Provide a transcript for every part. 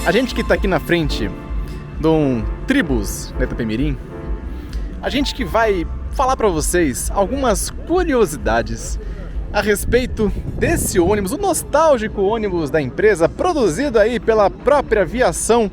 A gente que tá aqui na frente de um Tribus da Itapemirim, a gente que vai falar para vocês algumas curiosidades a respeito desse ônibus, o nostálgico ônibus da empresa, produzido aí pela própria aviação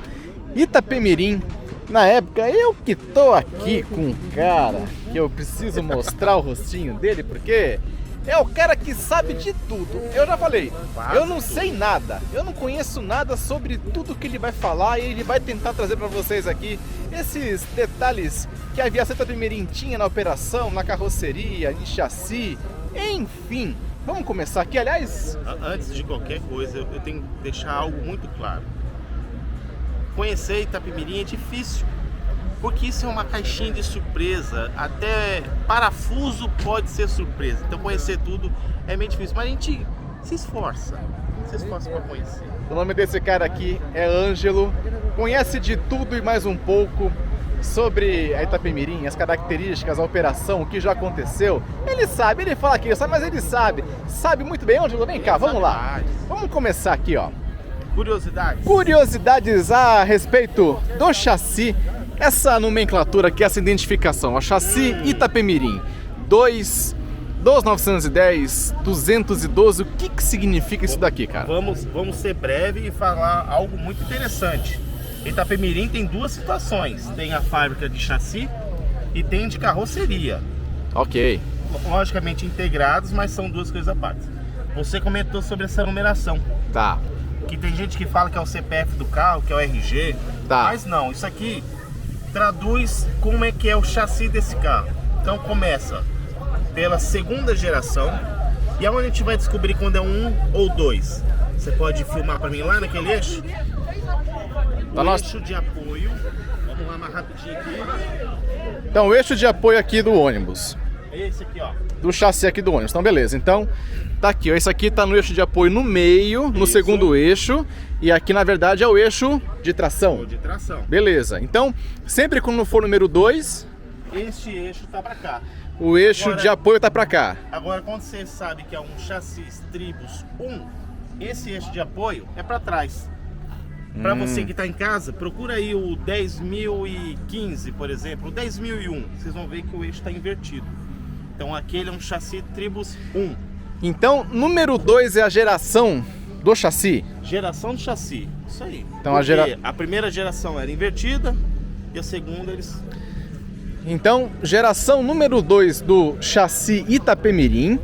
Itapemirim. Na época, eu que tô aqui com um cara que eu preciso mostrar o rostinho dele, porque é o cara que sabe de tudo. Eu já falei, eu não sei nada, eu não conheço nada sobre tudo que ele vai falar e ele vai tentar trazer para vocês aqui esses detalhes que a aviação Itapemirim tinha na operação, na carroceria, em chassi, enfim. Vamos começar aqui, aliás... Antes de qualquer coisa, eu tenho que deixar algo muito claro. Conhecer Itapemirim é difícil, porque isso é uma caixinha de surpresa, até parafuso pode ser surpresa, então conhecer tudo é meio difícil, mas a gente se esforça para conhecer. O nome desse cara aqui é Ângelo, conhece de tudo e mais um pouco sobre a Itapemirim, as características, a operação, o que já aconteceu. Ele sabe, ele fala que ele sabe, mas ele sabe muito bem. Ângelo, vem cá, vamos lá. Vamos começar aqui, ó. Curiosidades a respeito do chassi, essa nomenclatura aqui, essa identificação, a chassi Itapemirim 2910, 212, o que significa isso daqui, cara? Vamos ser breve e falar algo muito interessante. Itapemirim tem duas situações, tem a fábrica de chassi e tem de carroceria. Ok. Logicamente integrados, mas são duas coisas à parte. Você comentou sobre essa numeração. Tá. Que tem gente que fala que é o CPF do carro, que é o RG, tá. Mas não, isso aqui traduz como é que é o chassi desse carro. Então começa pela segunda geração, e aonde a gente vai descobrir quando é 1 ou 2. Você pode filmar para mim lá naquele eixo? O eixo de apoio, vamos lá mais rapidinho aqui. Então o eixo de apoio aqui do ônibus. Esse aqui, ó. Do chassi aqui do ônibus, então beleza. Então tá aqui, ó, esse aqui tá no eixo de apoio no meio, no segundo eixo, e aqui na verdade é o eixo de tração. De tração. Beleza, então sempre quando for número 2, este eixo tá pra cá. O eixo agora, de apoio tá pra cá. Agora quando você sabe que é um chassi Tribus 1, esse eixo de apoio é pra trás. Pra você que tá em casa, procura aí o 10.015, por exemplo, o 10.001, vocês vão ver que o eixo tá invertido. Então aquele é um chassi Tribus 1. Então, número 2 é a geração do chassi? Geração do chassi, isso aí. Então, a primeira geração era invertida e a segunda eles... Então, geração número 2 do chassi Itapemirim.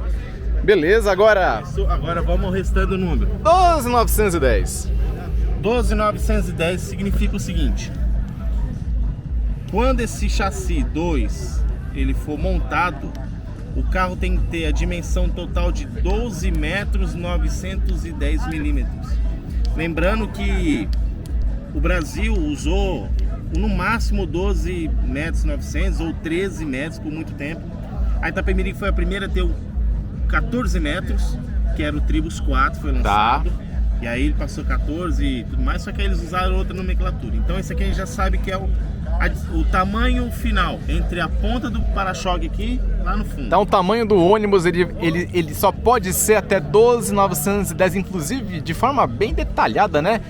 Beleza, agora... Agora vamos restando o número. 12.910. 12.910 significa o seguinte. Quando esse chassi 2 ele for montado, o carro tem que ter a dimensão total de 12 metros 910 milímetros. Lembrando que o Brasil usou no máximo 12 metros 900 ou 13 metros por muito tempo. A Itapemirim foi a primeira a ter o 14 metros, que era o Tribus 4, foi lançado. Tá. E aí ele passou 14 e tudo mais, só que aí eles usaram outra nomenclatura. Então esse aqui a gente já sabe que é o tamanho final, entre a ponta do para-choque aqui, lá no fundo. Então o tamanho do ônibus, ele só pode ser até 12.910, inclusive de forma bem detalhada, né?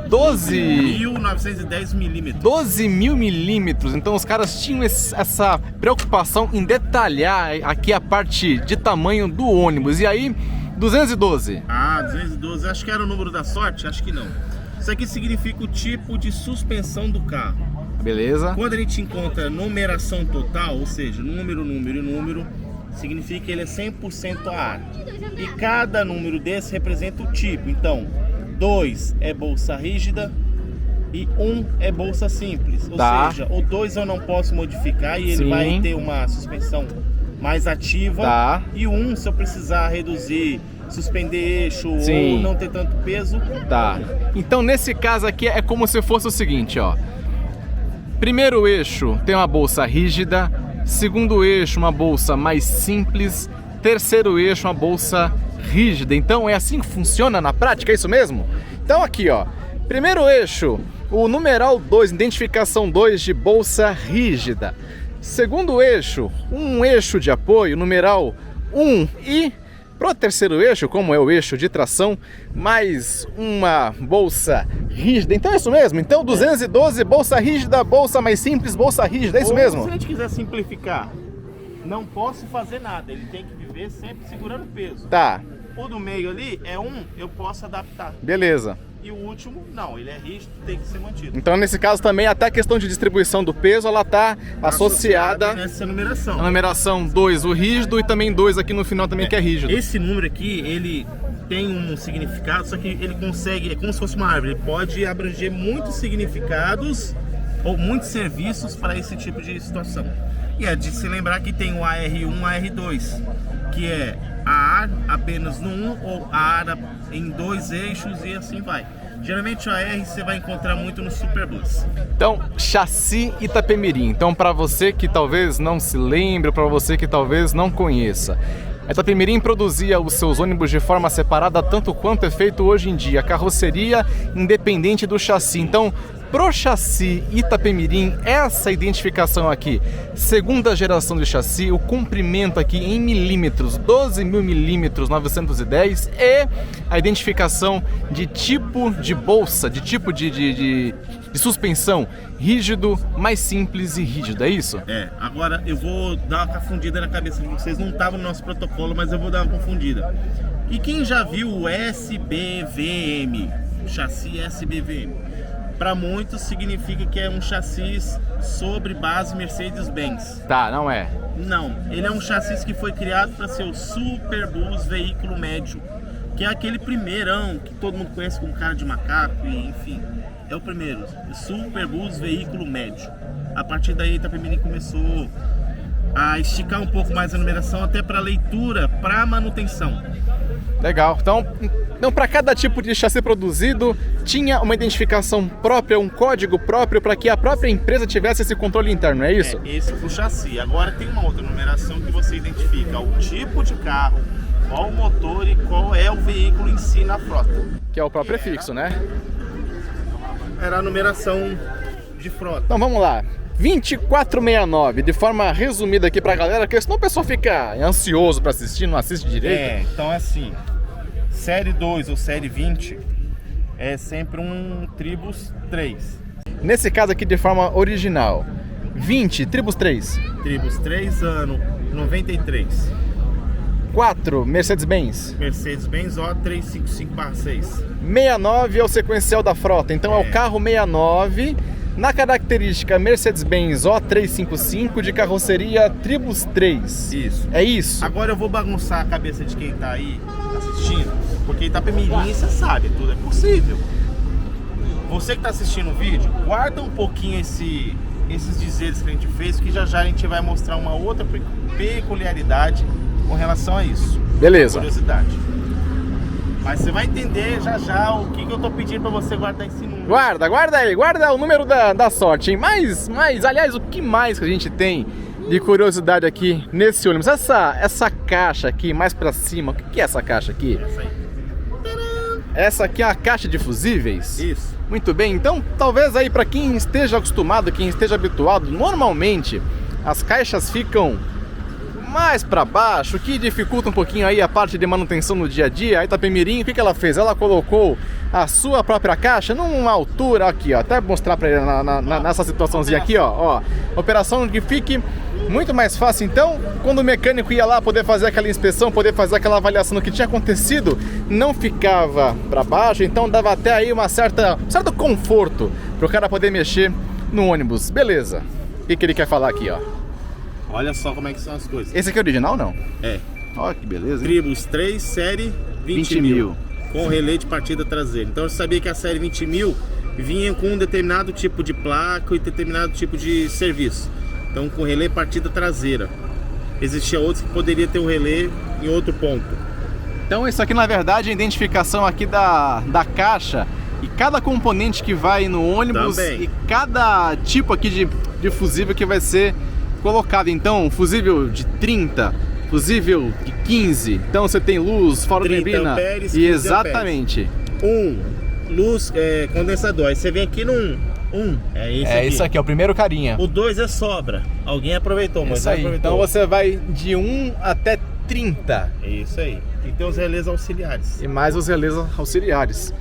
12.910 milímetros. 12.000 milímetros. Então os caras tinham essa preocupação em detalhar aqui a parte de tamanho do ônibus. E aí, 212. Ah, 212, acho que era o número da sorte? Acho que não. Isso aqui significa o tipo de suspensão do carro. Beleza. Quando a gente encontra numeração total, ou seja, número, significa que ele é 100% a ar. E cada número desse representa o tipo. Então, 2 é bolsa rígida e 1 é bolsa simples. Ou seja, o 2 eu não posso modificar e ele vai ter uma suspensão mais ativa. E o 1, se eu precisar reduzir, suspender eixo ou não ter tanto peso. Então nesse caso aqui é como se fosse o seguinte, ó. Primeiro eixo tem uma bolsa rígida, segundo eixo uma bolsa mais simples, terceiro eixo uma bolsa rígida. Então é assim que funciona na prática, é isso mesmo? Então aqui, ó, primeiro eixo, o numeral 2, identificação 2 de bolsa rígida. Segundo eixo, um eixo de apoio, numeral 1 e Pro terceiro eixo, como é o eixo de tração, mais uma bolsa rígida. Então é isso mesmo? Então 212, bolsa rígida, bolsa mais simples, bolsa rígida, é isso mesmo? Se a gente quiser simplificar, não posso fazer nada, ele tem que viver sempre segurando peso. Tá. O do meio ali é eu posso adaptar. Beleza. E o último, não, ele é rígido, tem que ser mantido. Então nesse caso também até a questão de distribuição do peso, ela tá associada nessa numeração. A numeração 2, o rígido, e também 2 aqui no final também que é rígido. Esse número aqui, ele tem um significado, só que ele consegue, é como se fosse uma árvore, ele pode abranger muitos significados ou muitos serviços para esse tipo de situação. E é de se lembrar que tem o AR1, AR2, que é a AR apenas no 1 ou a AR em 2 eixos e assim vai. Geralmente o AR você vai encontrar muito no Superbus. Então, chassi Itapemirim. Então, para você que talvez não se lembre, para você que talvez não conheça, a Itapemirim produzia os seus ônibus de forma separada, tanto quanto é feito hoje em dia, carroceria independente do chassi. Então, pro chassi Itapemirim, essa identificação aqui, segunda geração de chassi, o comprimento aqui em milímetros, 12.000 milímetros 910, e a identificação de tipo de bolsa, de tipo de suspensão, rígido, mais simples e rígido, é isso? É, agora eu vou dar uma confundida na cabeça de vocês, não estava no nosso protocolo, mas eu vou dar uma confundida. E quem já viu o SBVM, chassi SBVM? Para muitos significa que é um chassi sobre base Mercedes-Benz. Tá, não é? Não, ele é um chassi que foi criado para ser o Superbus veículo médio, que é aquele primeirão que todo mundo conhece como cara de macaco e enfim, é o primeiro, o Superbus veículo médio. A partir daí a Itapemirim começou a esticar um pouco mais a numeração até para leitura, para manutenção. Legal, então para cada tipo de chassi produzido tinha uma identificação própria, um código próprio para que a própria empresa tivesse esse controle interno, é isso? É, esse foi o chassi. Agora tem uma outra numeração que você identifica o tipo de carro, qual o motor e qual é o veículo em si na frota. Que é o próprio prefixo, né? Era a numeração de frota. Então vamos lá. 2469, de forma resumida aqui pra galera, porque senão o pessoal fica ansioso pra assistir, não assiste direito. É, então assim, série 2 ou série 20 é sempre um Tribus 3. Nesse caso aqui de forma original, 20, Tribus 3. Tribus 3, ano 93. 4, Mercedes-Benz. Mercedes-Benz O355/6. 69 é o sequencial da frota, então é o carro 69... Na característica Mercedes-Benz O355 de carroceria Tribus 3. Isso. É isso? Agora eu vou bagunçar a cabeça de quem tá aí assistindo, porque Itapemirim você sabe, tudo é possível. Você que tá assistindo o vídeo, guarda um pouquinho esses dizeres que a gente fez, que já a gente vai mostrar uma outra peculiaridade com relação a isso. Beleza. Curiosidade. Mas você vai entender já o que eu tô pedindo pra você guardar esse número. Guarda aí, guarda o número da sorte, hein? Mas, aliás, o que mais que a gente tem de curiosidade aqui nesse ônibus? Essa caixa aqui, mais pra cima, o que é essa caixa aqui? Essa aí. Essa aqui é a caixa de fusíveis? Isso. Muito bem, então talvez aí pra quem esteja acostumado, quem esteja habituado, normalmente as caixas ficam mais para baixo, que dificulta um pouquinho aí a parte de manutenção no dia a dia. A Itapemirim, o que ela fez? Ela colocou a sua própria caixa numa altura aqui, ó, até mostrar para ele nessa situaçãozinha aqui, ó, operação que fique muito mais fácil. Então, quando o mecânico ia lá poder fazer aquela inspeção, poder fazer aquela avaliação do que tinha acontecido, não ficava para baixo, então dava até aí um certo conforto para o cara poder mexer no ônibus. Beleza. O que ele quer falar aqui, ó? Olha só como é que são as coisas. Esse aqui é original, não? É. Olha que beleza, hein? Tribus 3, série 20 mil. Com relé de partida traseira. Então eu sabia que a série 20 mil vinha com um determinado tipo de placa e determinado tipo de serviço. Então com relé partida traseira. Existia outros que poderia ter um relé em outro ponto. Então isso aqui na verdade é a identificação aqui da caixa e cada componente que vai no ônibus também. E cada tipo aqui de fusível que vai ser colocado. Então fusível de 30, fusível de 15, então você tem luz, fora de neblina e exatamente luz condensador. Aí você vem aqui no isso aqui é o primeiro carinha. O 2 é sobra, alguém aproveitou, mas isso aí. Então você vai de 1 até 30. É isso aí. E tem os relés auxiliares. E mais os relés auxiliares.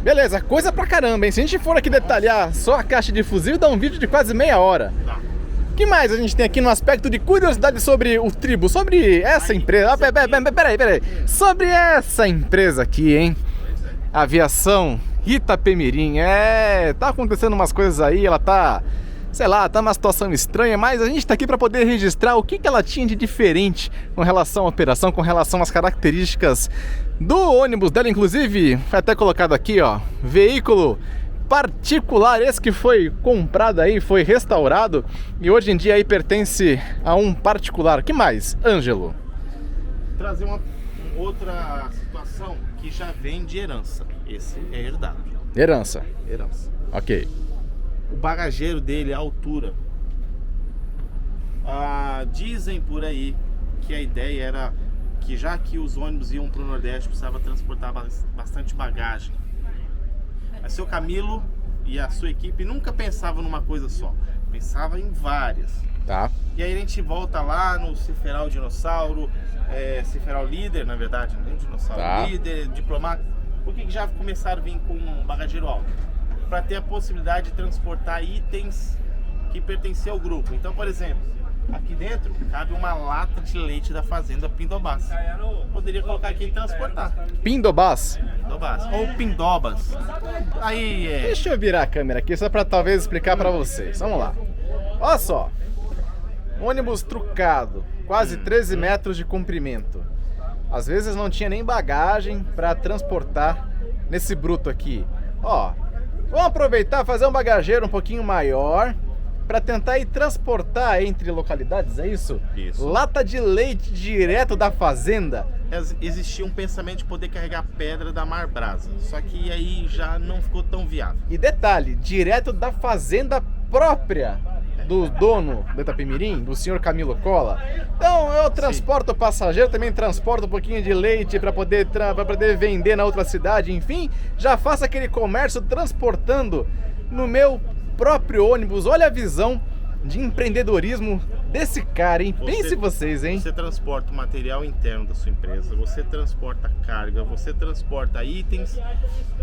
Beleza, coisa pra caramba, hein? Se a gente for aqui detalhar só a caixa de fuzil, dá um vídeo de quase meia hora. Tá. O que mais a gente tem aqui no aspecto de curiosidade sobre o Tribus, sobre essa empresa? Ah, peraí. Sobre essa empresa aqui, hein? Aviação Itapemirim. Tá acontecendo umas coisas aí, ela tá, sei lá, tá numa situação estranha, mas a gente tá aqui para poder registrar o que ela tinha de diferente com relação à operação, com relação às características do ônibus dela, inclusive, foi até colocado aqui, ó, veículo particular, esse que foi comprado aí, foi restaurado e hoje em dia aí pertence a um particular. Que mais, Ângelo? Trazer uma outra situação que já vem de herança. Esse é herdado. Herança. Ok. O bagageiro dele, a altura. Dizem por aí que a ideia era que já que os ônibus iam para o Nordeste, precisava transportar bastante bagagem. Mas seu Camilo e a sua equipe nunca pensavam numa coisa só, pensava em várias. Tá. E aí a gente volta lá no Ciferal Dinossauro, Ciferal Líder, na verdade, não é Dinossauro, tá. Líder, Diplomata. Por que já começaram a vir com um bagageiro alto? Para ter a possibilidade de transportar itens que pertenciam ao grupo. Então, por exemplo, aqui dentro cabe uma lata de leite da fazenda Pindobás. Poderia colocar aqui e transportar. Pindobás? Pindobás. Ou Pindobas. Aí é... Deixa eu virar a câmera aqui só para talvez explicar para vocês. Vamos lá. Olha só. Ônibus trucado, quase 13 metros de comprimento. Às vezes não tinha nem bagagem para transportar nesse bruto aqui. Ó, vamos aproveitar e fazer um bagageiro um pouquinho maior para tentar ir transportar entre localidades, é isso? Isso. Lata de leite direto da fazenda. Existia um pensamento de poder carregar pedra da Mar Brasa, só que aí já não ficou tão viável. E detalhe, direto da fazenda própria do dono do Itapemirim, do senhor Camilo Cola. Então eu transporto o passageiro, também transporto um pouquinho de leite para poder vender na outra cidade, enfim, já faço aquele comércio transportando no meu próprio ônibus. Olha a visão de empreendedorismo desse cara, hein? Pense vocês, hein? Você transporta o material interno da sua empresa, você transporta carga, você transporta itens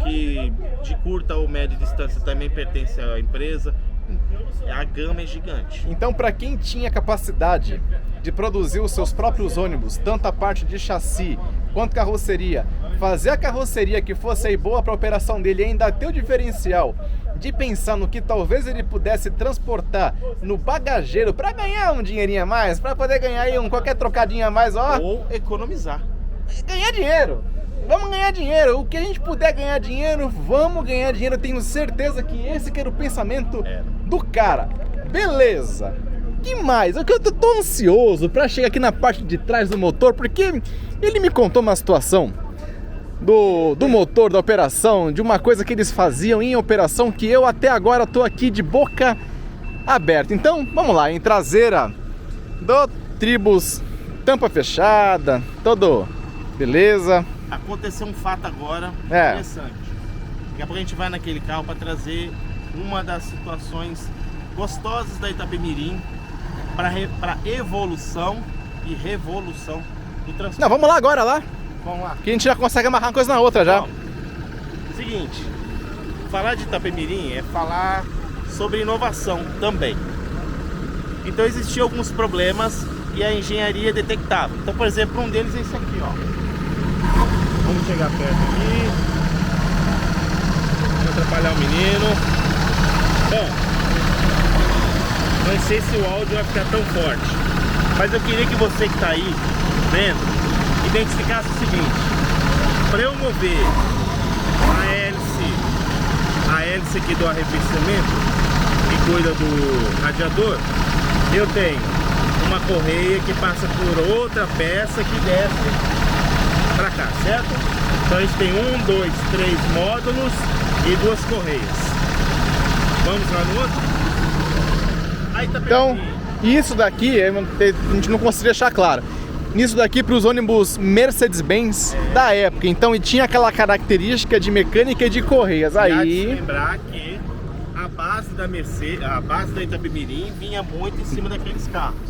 que de curta ou média distância também pertencem à empresa. A gama é gigante. Então, para quem tinha capacidade de produzir os seus próprios ônibus, tanto a parte de chassi quanto carroceria, fazer a carroceria que fosse aí boa para a operação dele e ainda ter o diferencial de pensar no que talvez ele pudesse transportar no bagageiro para ganhar um dinheirinho a mais, para poder ganhar aí qualquer trocadinho a mais, ó. Ou economizar. Ganhar dinheiro. Vamos ganhar dinheiro. O que a gente puder ganhar dinheiro, vamos ganhar dinheiro. Eu tenho certeza que esse que era o pensamento do cara. Beleza. Que mais? Eu tô ansioso para chegar aqui na parte de trás do motor, porque ele me contou uma situação do motor, da operação, de uma coisa que eles faziam em operação que eu até agora tô aqui de boca aberta. Então, vamos lá, em traseira do Tribus, tampa fechada, todo beleza. Aconteceu um fato agora interessante. Daqui a pouco a gente vai naquele carro para trazer uma das situações gostosas da Itapemirim para evolução e revolução do transporte. Não, vamos lá agora lá. Vamos lá. Que a gente já consegue amarrar uma coisa na outra já. Bom, seguinte, falar de Itapemirim é falar sobre inovação também. Então existiam alguns problemas e a engenharia detectava. Então, por exemplo, um deles é esse aqui, ó. Vamos chegar perto aqui. Não atrapalhar o menino. Bom, não sei se o áudio vai ficar tão forte, mas eu queria que você que está aí vendo identificasse o seguinte: para eu mover a hélice aqui do arrefecimento que cuida do radiador, eu tenho uma correia que passa por outra peça que desce para cá, certo? Então a gente tem 1, 2, 3 módulos e 2 correias. Vamos lá no outro? Aí tá. Então, isso daqui, a gente não conseguiu deixar claro. Isso daqui para os ônibus Mercedes-Benz da época. Então, e tinha aquela característica de mecânica e de correias. Aí, lembrar que a base da Mercedes, a base da Itapemirim vinha muito em cima daqueles carros.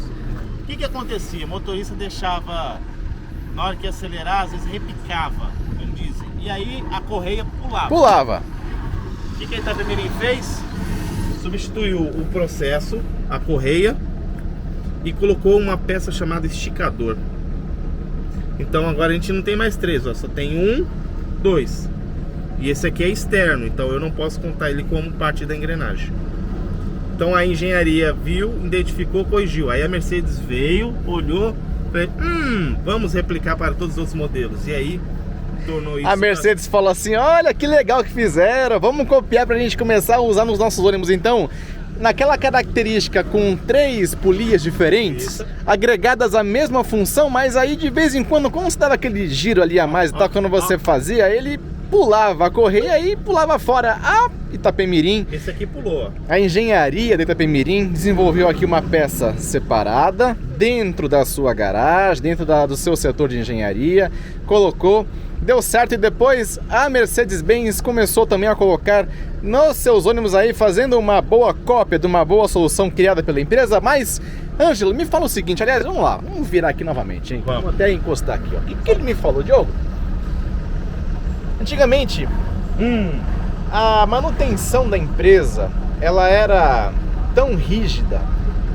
O que acontecia? O motorista deixava na hora que ia acelerar, às vezes repicava, como dizem. E aí a correia pulava. Pulava. O que a Itapemirim fez? Substituiu o processo, a correia, e colocou uma peça chamada esticador. Então agora a gente não tem mais 3, ó, só tem 1, 2. E esse aqui é externo, então eu não posso contar ele como parte da engrenagem. Então a engenharia viu, identificou, corrigiu. Aí a Mercedes veio, olhou, falou, vamos replicar para todos os outros modelos. E aí tornou isso. A Mercedes falou assim: olha que legal que fizeram, vamos copiar pra gente começar a usar nos nossos ônibus. Então, naquela característica com 3 polias diferentes, Isso. agregadas à mesma função, mas aí de vez em quando, como se dava aquele giro ali a mais e tal, quando você fazia, ele pulava a correia e pulava fora. A Itapemirim, Esse aqui pulou, ó. a engenharia da Itapemirim desenvolveu aqui uma peça separada dentro da sua garagem, dentro do seu setor de engenharia, colocou, deu certo, e depois a Mercedes-Benz começou também a colocar nos seus ônibus aí, fazendo uma boa cópia de uma boa solução criada pela empresa. Mas, Ângelo, me fala o seguinte, aliás, vamos lá, vamos virar aqui novamente, hein? Vamos até encostar aqui, ó. O que ele me falou, Diogo? Antigamente, a manutenção da empresa, ela era tão rígida,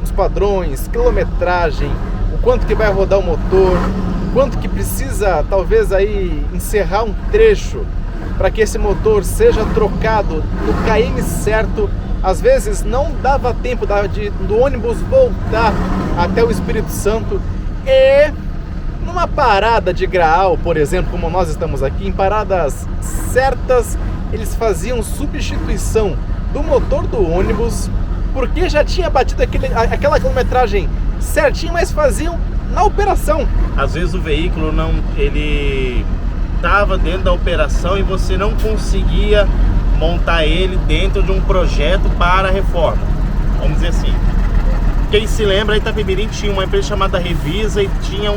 os padrões, quilometragem, o quanto que vai rodar o motor, o quanto que precisa talvez aí encerrar um trecho para que esse motor seja trocado no KM certo. Às vezes não dava tempo do ônibus voltar até o Espírito Santo. E numa parada de Graal, por exemplo, como nós estamos aqui, em paradas certas, eles faziam substituição do motor do ônibus, porque já tinha batido aquela quilometragem certinho, mas faziam na operação. Às vezes o veículo ele estava dentro da operação e você não conseguia montar ele dentro de um projeto para reforma. Vamos dizer assim. Quem se lembra, a Itapemirim tinha uma empresa chamada Revisa e tinha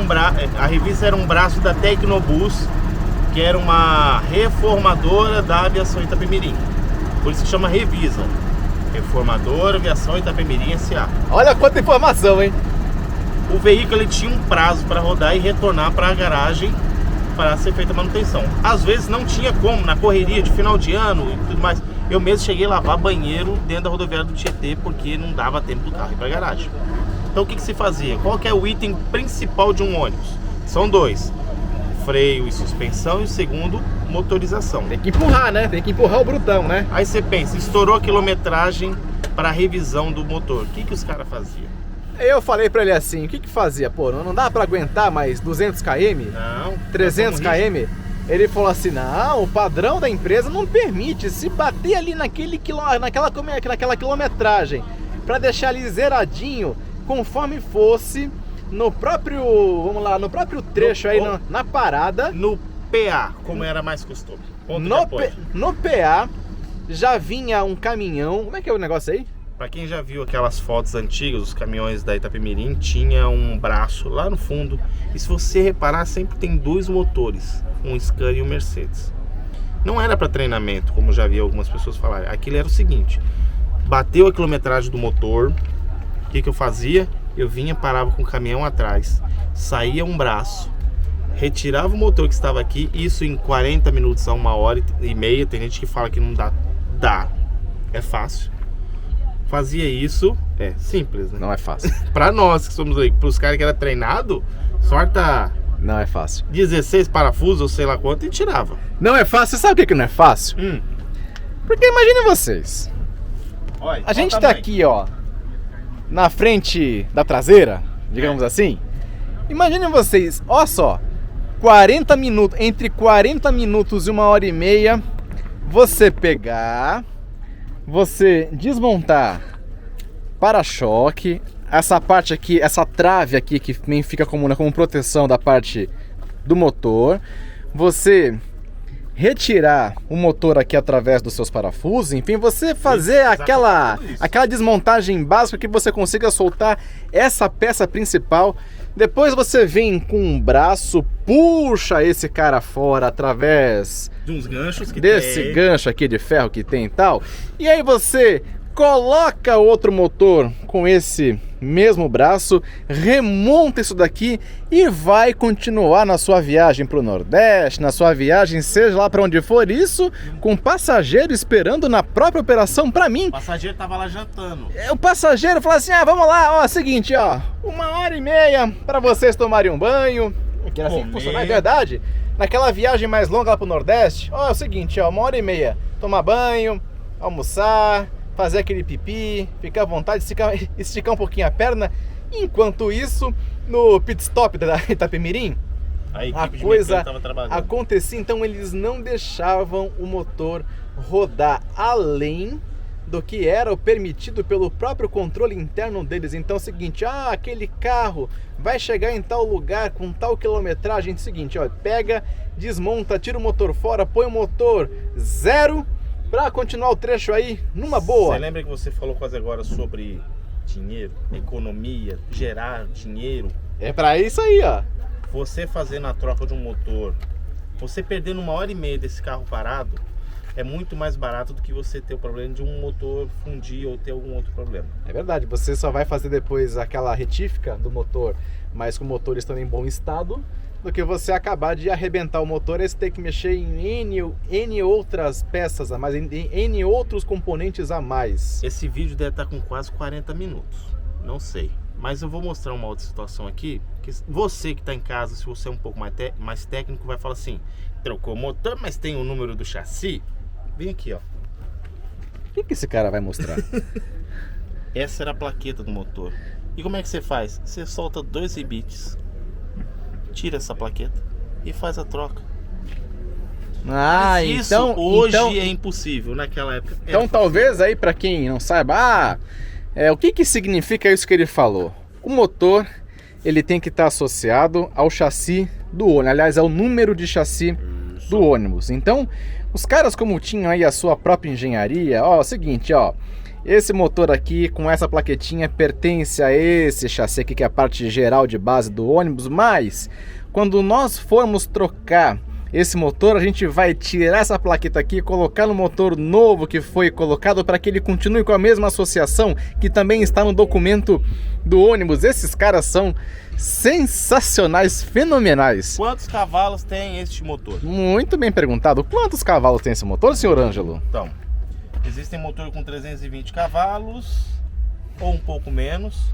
a Revisa era um braço da Tecnobus, que era uma reformadora da aviação Itapemirim. Por isso que chama Revisa. Reformadora Aviação Itapemirim S.A. Olha quanta informação, hein? O veículo ele tinha um prazo para rodar e retornar para a garagem para ser feita a manutenção. Às vezes não tinha como, na correria de final de ano e tudo mais. Eu mesmo cheguei a lavar banheiro dentro da rodoviária do Tietê porque não dava tempo do carro ir para a garagem. Então o que se fazia? Qual que é o item principal de um ônibus? São 2: freio e suspensão, e o segundo, motorização. Tem que empurrar, né? Tem que empurrar o brutão, né? Aí você pensa, estourou a quilometragem para a revisão do motor. O que os caras faziam? Eu falei pra ele assim, o que fazia? Pô, não dá pra aguentar mais 200 km? Não. 300 km? Ele falou assim, não, o padrão da empresa não permite. Se bater ali naquela quilometragem, pra deixar ali zeradinho, conforme fosse no próprio, vamos lá, no próprio trecho aí, na parada. No PA, como era mais costume. No PA, já vinha um caminhão, como é que é o negócio aí? Para quem já viu aquelas fotos antigas, os caminhões da Itapemirim, tinha um braço lá no fundo. E se você reparar, sempre tem 2 motores, um Scania e um Mercedes. Não era para treinamento, como já vi algumas pessoas falarem. Aquilo era o seguinte: bateu a quilometragem do motor, o que eu fazia? Eu vinha, parava com o caminhão atrás, saía um braço, retirava o motor que estava aqui, isso em 40 minutos a 1h30. Tem gente que fala que não dá. Dá, é fácil. Fazia isso, é simples, né? Não é fácil. Pra nós que somos aí, pros caras que era treinado, sorta Não é fácil. 16 parafusos ou sei lá quanto e tirava. Não é fácil, sabe o que não é fácil? Porque imagine vocês, Olha, a gente tá aqui, ó, na frente da traseira, digamos assim. Imagine vocês, ó só, 40 minutos, entre 40 minutos e 1h30, você pegar, você desmontar para-choque, essa parte aqui, essa trave aqui que também fica como proteção da parte do motor, você retirar o motor aqui através dos seus parafusos, enfim, você fazer aquela desmontagem básica que você consiga soltar essa peça principal. Depois você vem com um braço, puxa esse cara fora através de uns ganchos que desse gancho aqui de ferro que tem e tal. E aí você coloca outro motor com esse mesmo braço, remonta isso daqui e vai continuar na sua viagem para o Nordeste, na sua viagem, seja lá para onde for, isso com passageiro esperando na própria operação. Para mim, O passageiro tava lá jantando. o passageiro falou assim, vamos lá, ó, seguinte, ó, 1h30 para vocês tomarem um banho, que era assim que funcionava, é verdade, naquela viagem mais longa lá pro Nordeste, ó, é o seguinte, ó, 1h30, tomar banho, almoçar, fazer aquele pipi, ficar à vontade, esticar um pouquinho a perna. Enquanto isso, no pit stop da Itapemirim, a coisa acontecia, então eles não deixavam o motor rodar além do que era o permitido pelo próprio controle interno deles. Então é o seguinte, aquele carro vai chegar em tal lugar com tal quilometragem, é o seguinte, ó, pega, desmonta, tira o motor fora, põe o motor 0 para continuar o trecho aí numa boa. Você lembra que você falou quase agora sobre dinheiro, economia, gerar dinheiro? É para isso aí, ó. Você fazendo a troca de um motor, você perdendo 1h30 desse carro parado, é muito mais barato do que você ter o problema de um motor fundir ou ter algum outro problema. É verdade, você só vai fazer depois aquela retífica do motor, mas com o motor estando em bom estado, do que você acabar de arrebentar o motor e você ter que mexer em N outras peças a mais, em N outros componentes a mais. Esse vídeo deve estar com quase 40 minutos, não sei. Mas eu vou mostrar uma outra situação aqui, que você que está em casa, se você é um pouco mais técnico, vai falar assim, trocou o motor, mas tem o número do chassi? Vem aqui, ó. O que esse cara vai mostrar? Essa era a plaqueta do motor. E como é que você faz? Você solta 2 rebites, tira essa plaqueta e faz a troca. Mas isso hoje é impossível, naquela época. Então talvez aí para quem não saiba, o que significa isso que ele falou? O motor, ele tem que estar associado ao chassi do ônibus, aliás, ao número de chassi do ônibus. Então, os caras como tinham aí a sua própria engenharia, é o seguinte, ó, esse motor aqui com essa plaquetinha pertence a esse chassi aqui que é a parte geral de base do ônibus, mas quando nós formos trocar esse motor, a gente vai tirar essa plaqueta aqui e colocar no motor novo que foi colocado para que ele continue com a mesma associação que também está no documento do ônibus. Esses caras são sensacionais, fenomenais. Quantos cavalos tem este motor? Muito bem perguntado. Quantos cavalos tem esse motor, senhor Ângelo? Então, existem motor com 320 cavalos ou um pouco menos.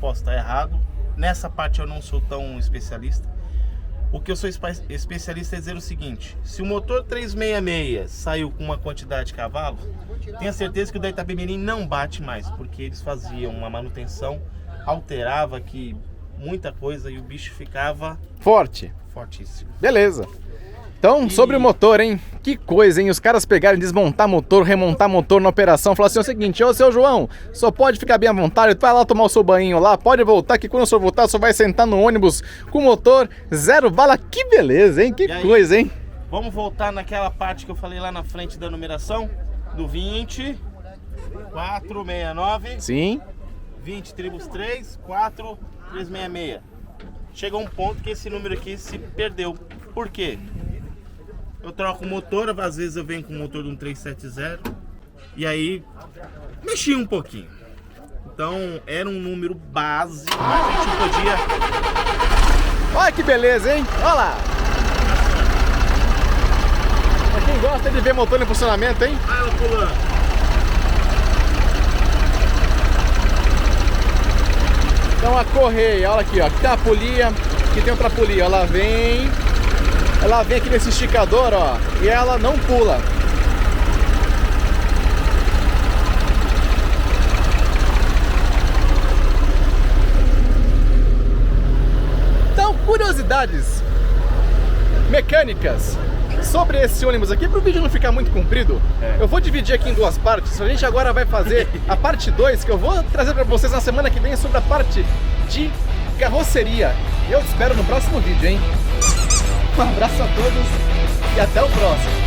Posso estar errado. Nessa parte eu não sou tão especialista. O que eu sou especialista é dizer o seguinte: se o motor 366 saiu com uma quantidade de cavalos, tenha certeza que o da Itapemirim não bate mais, porque eles faziam uma manutenção, alterava aqui muita coisa e o bicho ficava fortíssimo. Beleza. Então, sobre o motor, hein? Que coisa, hein? Os caras pegaram, desmontar motor, remontar motor na operação. Falaram assim, é o seguinte, ô seu João, só pode ficar bem à vontade, vai lá tomar o seu banho lá, pode voltar, que quando o senhor voltar, só vai sentar no ônibus com o motor 0 bala. Que beleza, hein? Que coisa, hein? Vamos voltar naquela parte que eu falei lá na frente da numeração, do 20, 469. Sim. 20 tribos 3, 4, 366. Chega um ponto que esse número aqui se perdeu. Por quê? Eu troco o motor, às vezes eu venho com o motor de um 370 e aí mexi um pouquinho. Então era um número base, mas a gente podia... Olha que beleza, hein? Olha lá! Pra quem gosta de ver motor em funcionamento, hein? Olha ela pulando. Então a correia, olha aqui, ó, aqui tem a polia, aqui tem outra polia, ela vem aqui nesse esticador, ó, e ela não pula. Então, curiosidades mecânicas sobre esse ônibus aqui, para o vídeo não ficar muito comprido, eu vou dividir aqui em 2 partes. A gente agora vai fazer a parte 2, que eu vou trazer para vocês na semana que vem sobre a parte de carroceria. Eu te espero no próximo vídeo, hein? Um abraço a todos e até o próximo.